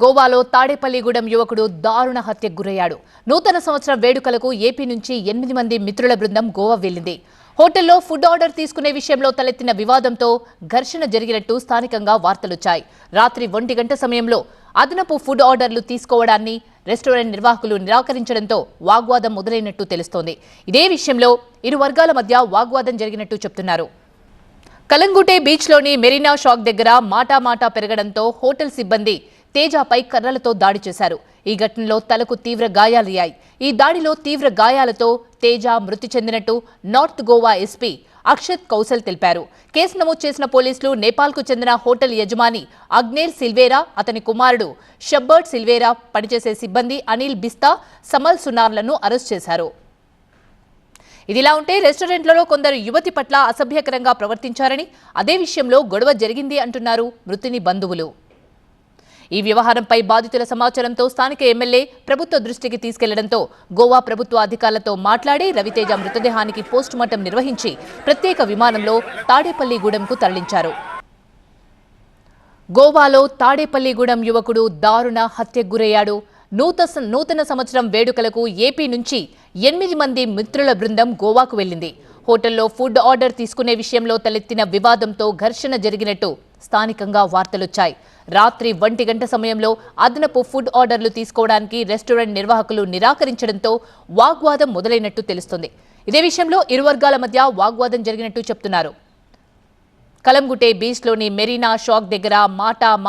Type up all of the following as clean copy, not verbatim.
గోవాలో తాడేపల్లిగూడెం యువకుడు దారుణ హత్యకు గురయ్యాడు. నూతన సంవత్సరం వేడుకలకు ఏపీ నుంచి 8 మంది మిత్రుల బృందం గోవా వెళ్లింది. హోటల్లో ఫుడ్ ఆర్డర్ తీసుకునే విషయంలో తలెత్తిన వివాదంతో ఘర్షణ జరిగినట్టు స్థానికంగా వార్తలొచ్చాయి. రాత్రి 1 గంట సమయంలో అదనపు ఫుడ్ ఆర్డర్లు తీసుకోవడాన్ని రెస్టారెంట్ నిర్వాహకులు నిరాకరించడంతో వాగ్వాదం మొదలైనట్టు తెలుస్తోంది. ఇదే విషయంలో ఇరు వర్గాల మధ్య వాగ్వాదం జరిగినట్టు చెప్తున్నారు. కలంగుటే బీచ్లోని మెరీనా షాక్ దగ్గర మాటా పెరగడంతో హోటల్ సిబ్బంది తేజపై కర్రలతో దాడి చేశారు. ఈ ఘటనలో తలకు తీవ్ర గాయాలయ్యాయి. ఈ దాడిలో తీవ్ర గాయాలతో తేజ మృతి చెందినట్టు నార్త్ గోవా ఎస్పీ అక్షత్ కౌశల్ తెలిపారు. కేసు నమోదు చేసిన పోలీసులు నేపాల్కు చెందిన హోటల్ యజమాని అగ్నేల్ సిల్వేరా, అతని కుమారుడు షబ్బర్ట్ సిల్వేరా, పనిచేసే సిబ్బంది అనిల్ బిస్తా, సమల్ సునార్లను అరెస్ట్ చేశారు. ఇదిలా ఉంటే రెస్టారెంట్లలో కొందరు యువతి పట్ల అసభ్యకరంగా ప్రవర్తించారని, అదే విషయంలో గొడవ జరిగింది అంటున్నారు మృతుని బంధువులు. ఈ వ్యవహారంపై బాధితుల సమాచారంతో స్థానిక ఎమ్మెల్యే ప్రభుత్వ దృష్టికి తీసుకెళ్లడంతో గోవా ప్రభుత్వ అధికారులతో మాట్లాడి రవితేజ మృతదేహానికి పోస్టుమార్టం నిర్వహించి ప్రత్యేక విమానంలో తాడేపల్లిగూడెంకు తరలించారు. గోవాలో తాడేపల్లిగూడెం యువకుడు దారుణ హత్యకు గురయ్యాడు. నూతన సంవత్సరం వేడుకలకు ఏపీ నుంచి 8 మంది మిత్రుల బృందం గోవాకు వెళ్లింది. హోటల్లో ఫుడ్ ఆర్డర్ తీసుకునే విషయంలో తలెత్తిన వివాదంతో ఘర్షణ జరిగినట్టు స్థానికంగా వార్తలొచ్చాయి. రాత్రి 1 గంట సమయంలో అదనపు ఫుడ్ ఆర్డర్లు తీసుకోవడానికి రెస్టారెంట్ నిర్వాహకులు నిరాకరించడంతో వాగ్వాదం మొదలైనట్టు తెలుస్తోంది. ఇదే విషయంలో ఇరు వర్గాల మధ్య వాగ్వాదం జరిగినట్టు చెప్తున్నారు. కలంగుటే బీచ్లోని మెరీనా షాక్ దగ్గర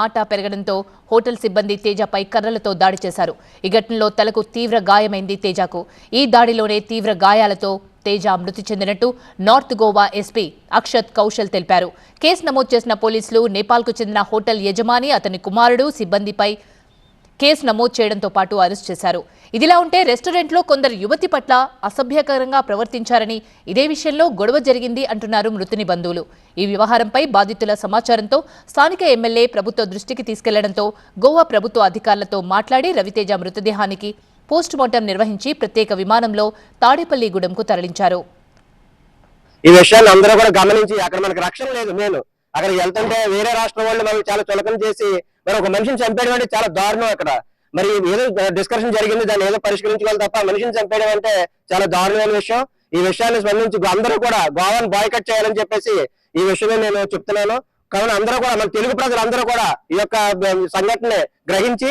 మాటా పెరగడంతో హోటల్ సిబ్బంది తేజపై కర్రలతో దాడి చేశారు. ఈ ఘటనలో తలకు తీవ్ర గాయమైంది తేజకు. ఈ దాడిలోనే తీవ్ర గాయాలతో తేజ మృతి చెందినట్టు నార్త్ గోవా ఎస్పీ అక్షత్ కౌశల్ తెలిపారు. కేసు నమోదు చేసిన పోలీసులు నేపాల్కు చెందిన హోటల్ యజమాని, అతని కుమారుడు, సిబ్బందిపై కేసు నమోదు చేయడంతో పాటు అరెస్ట్ చేశారు. ఇదిలా ఉంటే రెస్టారెంట్లో కొందరు యువతి పట్ల అసభ్యకరంగా ప్రవర్తించారని, ఇదే విషయంలో గొడవ జరిగింది అంటున్నారు మృతుని బంధువులు. ఈ వ్యవహారంపై బాధితుల సమాచారంతో స్థానిక ఎమ్మెల్యే ప్రభుత్వ దృష్టికి తీసుకెళ్లడంతో గోవా ప్రభుత్వ అధికారులతో మాట్లాడి రవితేజ మృతదేహానికి పోస్టుమార్టం నిర్వహించి ప్రత్యేక విమానంలో తాడేపల్లిగూడెంకు తరలించారు. ఈ విషయాన్ని అందరూ కూడా గమనించి, అక్కడ మనకు రక్షణ లేదు. నేను అక్కడ వెళ్తుంటే వేరే రాష్ట్రం వాళ్ళు మనకి చాలా చులకన చేసి మరి ఒక మనిషిని చంపేయడం అంటే చాలా దారుణం. అక్కడ మరి ఏదో డిస్కషన్ జరిగింది, దాన్ని ఏదో పరిష్కరించుకోవాలి తప్ప మనిషిని చంపేయడం అంటే చాలా దారుణమైన విషయం. ఈ విషయాన్ని స్పందించి అందరూ కూడా గోవాను బాయ్కట్ చేయాలని చెప్పేసి ఈ విషయమే నేను చెప్తున్నాను. కావున అందరూ కూడా, మన తెలుగు ప్రజలందరూ కూడా ఈ యొక్క సంఘటన గ్రహించి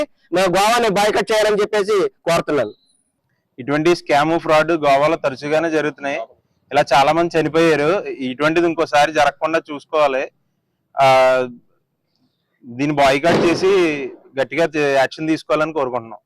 గోవాని బాయ్కట్ చేయాలని చెప్పేసి కోరుతున్నాను. ఇటువంటి స్కామ్ ఫ్రాడ్ గోవాలో తరచుగానే జరుగుతున్నాయి. ఇలా చాలా మంది చనిపోయారు. ఇటువంటిది ఇంకోసారి జరగకుండా చూసుకోవాలి. దీన్ని బాయ్కాట్ చేసి గట్టిగా యాక్షన్ తీసుకోవాలని కోరుకుంటున్నాం.